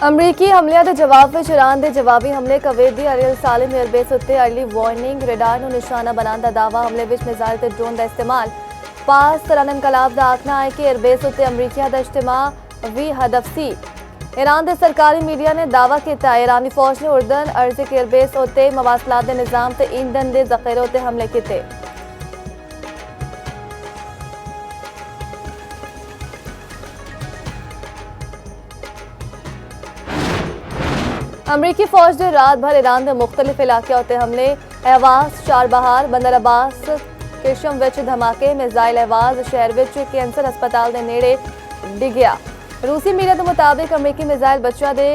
अमरीकी हमलिਆਂ ਦੇ ਜਵਾਬ ਵਿੱਚ ईरान ਦੇ ਜਵਾਬੀ ਹਮਲੇ ਕਵੇਤ ਦੀ ਅਰੀਅਲ ਸਾਲਿਮ 에ਅਰਬੇਸ ਉੱਤੇ ਅਰਲੀ ਵਾਰਨਿੰਗ ਰਡਾਰ ਨੂੰ ਨਿਸ਼ਾਨਾ ਬਣਾਉਣ ਦਾ ਦਾਅਵਾ। ਹਮਲੇ ਵਿੱਚ ਮਿਜ਼ਾਈਲ ਤੇ ਡਰੋਨ ਦਾ ਇਸਤੇਮਾਲ। ਪਾਸ ਤਰਨ ਇਨਕਲਾਬ ਦਾ ਆਖਣਾ ਹੈ ਕਿ 에ਅਰਬੇਸ ਉੱਤੇ ਅਮਰੀਕੀਆਂ ਦਾ ਇਜਤਮਾ ਵੀ ਹਦਫ ਸੀ। ईरान ਦੇ ਸਰਕਾਰੀ ਮੀਡੀਆ ਨੇ ਦਾਅਵਾ ਕੀਤਾ ਹੈ ईरानी ਫੌਜ ਨੇ ਉਰਦਨ ਅਰਜ਼ਿਕ 에ਅਰਬੇਸ ਉੱਤੇ ਮਵਾਸਲਾਤ ਦੇ ਨਿਜ਼ਾਮ ਤੇ ਈਂਧਨ ਦੇ ਜ਼ਖੀਰੇ ਉੱਤੇ ਹਮਲੇ ਕੀਤੇ। अमरीकी फौज ने रात भर ईरान के मुख्तलिफ इलाकों उत्ते हमले। अहवाज, चारबहार, बंदर अब्बास, किशम विच धमाके। मिसाइल अहवाज शहर विच कैंसर हस्पताल के नेड़े डिग्या। रूसी मीडिया के मुताबिक अमरीकी मिसाइल बच्चों के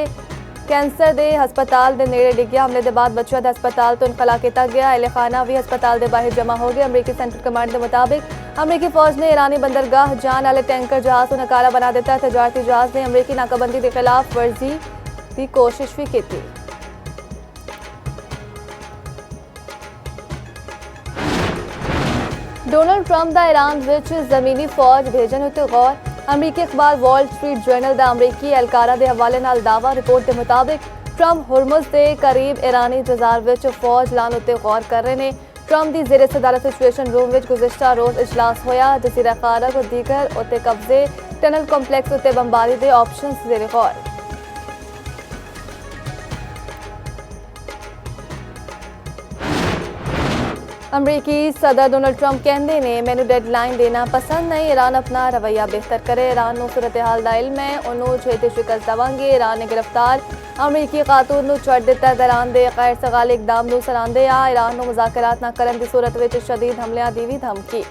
कैंसर के हस्पताल के नेड़े डिग्या। हमले के बाद बच्चों के हस्पताल तो इनखला किया गया। अहलखाना भी हस्पताल के बाहर जमा हो गए। अमरीकी सेंट्रल कमांड के मुताबिक अमरीकी फौज ने ईरानी बंदरगाह जान वाले टैंकर जहाज को नकारा बना दिता। तजारती जहाज ने अमरीकी नाकाबंदी के खिलाफ वर्जी की कोशिश भी की। डोनाल्ड ट्रंप का ईरान विच जमीनी फौज भेजने उत्ते गौर। अमरीकी अखबार वॉल स्ट्रीट जर्नल का अमरीकी एहलकारा के हवाले नाल दावा। रिपोर्ट के मुताबिक ट्रंप हुर्मुज़ के करीब ईरानी जजार विच फौज लाने उत्ते गौर कर रहे हैं। ट्रंप की ज़ेरे सदारत सिचुएशन रूम विच गुज़िश्ता रोज़ इजलास होया। जजीरा खारक और दीगर उत्ते कब्जे टनल कंपलैक्स उत्ते बमबारी के ऑप्शनस ज़ेरे गौर। अमरीकी सदर डोनाल्ड ट्रंप कहते हैं मैनू डेडलाइन देना पसंद नहीं। ईरान अपना रवैया बेहतर करे। ईरान को सूरत हाल का इल्म है, उन्होंने छेती शिकस्त देवांगे। ईरान ने गिरफ्तार अमरीकी खातून को छड़ दिता। ईरान के गैर सगाले इकदाम को सराहते आ। ईरान को मुज़ाकरात न करने की सूरत में शदीद हमलों की भी धमकी।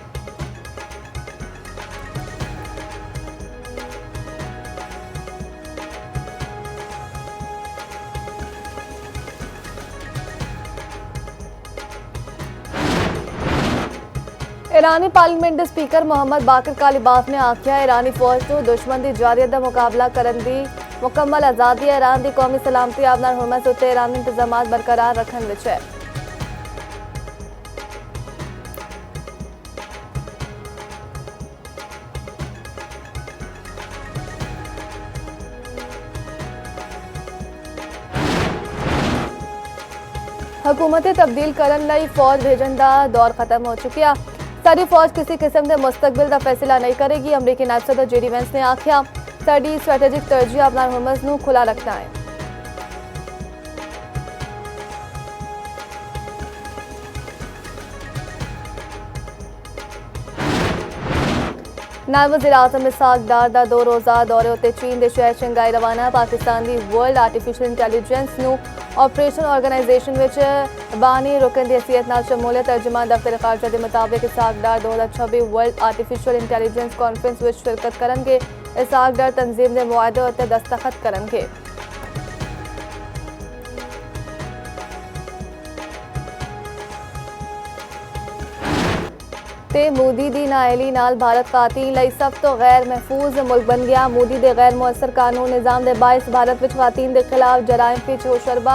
ईरानी पार्लीमेंट के स्पीकर मोहम्मद बाकर कालिबाफ ने आख्या ईरानी फौज को दुश्मन की जारियत का मुकाबला करने की मुकम्मल आज़ादी है। ईरान की कौमी सलामती आपनार हुरमत उत्ते ईरानी इंतजामात बरकरार रखने विच है। हुकूमतें तब्दील करने लई फौज भेजने का दौर खत्म हो चुका। साडी फौज किसी किस्म के मुस्तकबिल का फैसला नहीं करेगी। अमरीकी नायब सदर जेडी वेंस ने आख्या साडी स्ट्रैटेजिक तरजीह अपना हुरमज़ नूं खुला रखना है। नायब वज़ीर आज़म इसहाक डार दा 2 रोज़ा दौरे उत्ते चीन के शहर शंघाई रवाना। पाकिस्तान की वर्ल्ड आर्टिफिशियल इंटैलीजेंस नूं ऑपरेशन ऑर्गेनाइजेशन विच बानी रुकन की हैसियत नाल शमूलियत। तर्जुमान दफ्तर खारजा के मुताबिक इसहाक डार 2026 वर्ल्ड आर्टिफिशियल इंटैलीजेंस कॉन्फ्रेंस विच शिरकत करनगे। इसहाक डार तंजीम के मुआहदे उत्ते दस्तखत करनगे। ते मोदी की नाअहली नाल भारत खातन लई सब तो गैर महफूज मुल्क बन गया। मोदी के गैर मुअस्सर कानून निज़ाम के बायस भारत विच खातन के खिलाफ जराइम विच होशरबा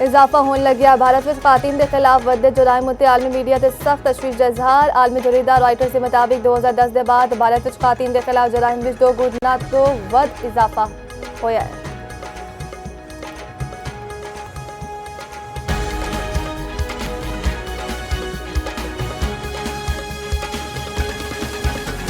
इजाफा होने लग्या। भारत विच खातन के खिलाफ वधदे जुराइम उत्ते आलमी मीडिया से सख्त तशवीश का इजहार। आलमी जरीदा रॉयटर्स के मुताबिक 2010 के बाद भारत विच खातन के खिलाफ जराइम विच 2 गुना तो वध इजाफा होया है।